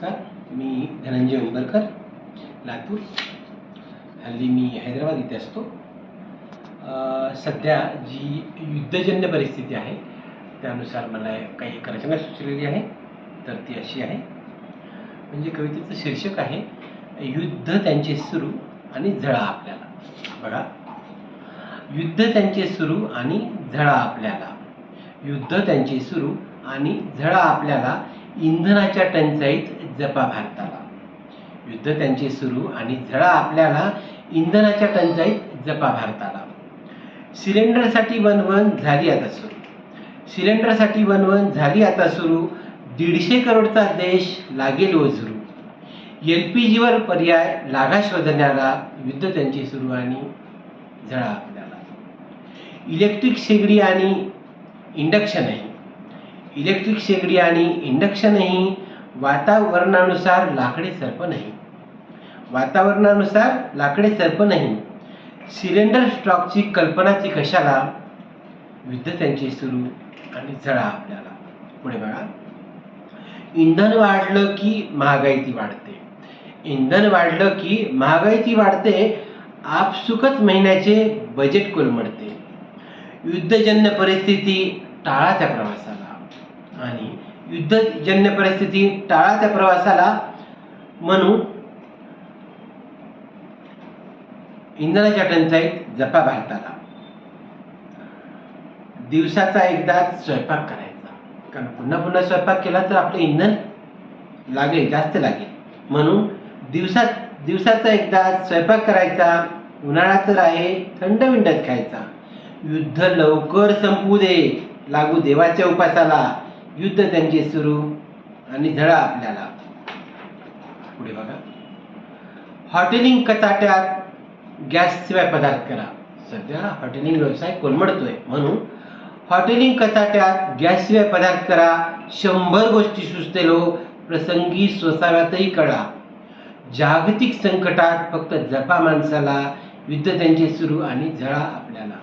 नमस्कार, मी धनंजय उंबरकर, लातूर. हल्ली मी हैदराबाद इथे असतो. सध्या जी युद्धजन्य परिस्थिती आहे त्यानुसार मला काही एक रचना सुचलेली आहे. तर ती अशी आहे, म्हणजे कवितेचं शीर्षक आहे युद्ध त्यांचे सुरू आणि झळा आपल्याला. बघा, युद्ध त्यांचे सुरू आणि झळा आपल्याला, युद्ध त्यांचे सुरू आणि झळा आपल्याला, इंधनाच्या टंचाईत जपा भारताला. युद्ध त्यांचे सुरू आणि झळा आपल्याला, इंधनाच्या टंचाईत जपा भारताला. सिलेंडरसाठी वणवण झाली आता सुरू, सिलेंडरसाठी वणवण झाली आता सुरू, 150 करोडचा देश लागेल ओझरू. LPG वर पर्याय लागा शोधण्याला, युद्ध त्यांचे सुरू आणि झळा आपल्याला. इलेक्ट्रिक शेगडी आणि इंडक्शनही, इलेक्ट्रिक शेगडी आणि इंडक्शनही, वातावरणानुसार लाकडे सरप नाही, वातावरणानुसार लाकडे सरप नाही. सिलेंडर स्टॉकची कल्पनाची कशाला, युद्ध त्यांचे सुरू आणि झळा आपल्याला. पुढे बघा, इंधन वाढलं की महागाई ती वाढते, इंधन वाढलं की महागाई ती वाढते, आपसुकच महिन्याचे बजेट कोलमडते. युद्धजन्य परिस्थिती टाळा त्या प्रवासाला, आणि युद्धजन्य परिस्थिती टाळा त्या प्रवासाला, म्हणून इंधनाच्या टंचाईत जपा भारताला. दिवसाचा एकदा स्वयंपाक करायचा, कारण पुन्हा पुन्हा स्वयंपाक केला तर आपलं इंधन लागेल, जास्त लागेल. म्हणून दिवसाचा एकदा स्वयंपाक करायचा, उन्हाळा तर आहे थंड विंडच खायचा. युद्ध लवकर संपू दे, लागू देवाच्या उपासाला, युद्ध त्यांचे सुरू आणि झळा आपल्याला. पुढे बघा, हॉटेलिंग कचाट्यात गॅस शिवाय पदार्थ करा. सध्या हॉटेलिंग व्यवसाय कोलमडतोय, म्हणून हॉटेलिंग कचाट्यात गॅस शिवाय पदार्थ करा. 100 गोष्टी सुचतेलो, प्रसंगी सोसाव्यातही कळा. जागतिक संकटात फक्त जपा माणसाला, युद्ध त्यांचे सुरू आणि झळा आपल्याला.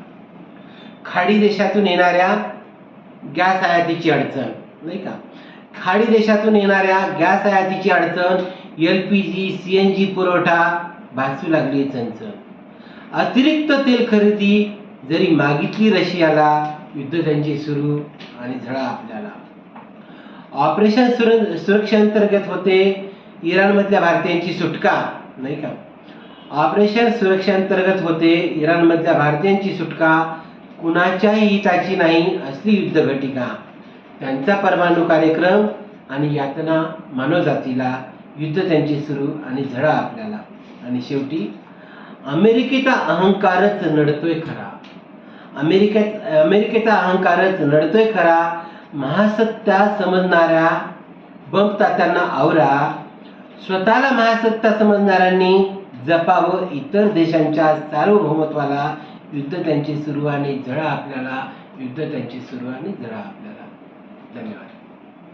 खाडी देशातून येणाऱ्या गॅस आयातीची अडचण, नाही का, खाडी देशातून येणाऱ्या गॅस आयातीची अडचण, LPG CNG पुरवठा भासू लागली चणचण. अतिरिक्त तेल खरेदी जरी मागितली रशियाला, युद्ध त्यांचे सुरू आणि झळा आपल्याला. ऑपरेशन सुरक्षेअंतर्गत होते इराणमधल्या भारतीयांची सुटका, नाही का, ऑपरेशन सुरक्षेअंतर्गत होते इराणमधल्या भारतीयांची सुटका, कुणाच्याही हिताची नाही असली युद्ध घटिका. त्यांचा परमाणु कार्यक्रम आणि यातना मानवजातीला, युद्ध त्यांचे सुरू आणि झळा आपल्याला. आणि शेवटी अमेरिकेचा अहंकारच नडतोय खरा, अमेरिकेचा अहंकारच नडतोय खरा. महासत्ता समजणाऱ्या बंबतात्यांना आवरा, स्वतःला महासत्ता समजणाऱ्यांनी जपावं इतर देशांच्या सार्वभौमत्वाला, युद्ध त्यांचे सुरू आणि झळा आपल्याला, युद्ध त्यांचे सुरू आणि झळा आपल्याला. धन्यवाद.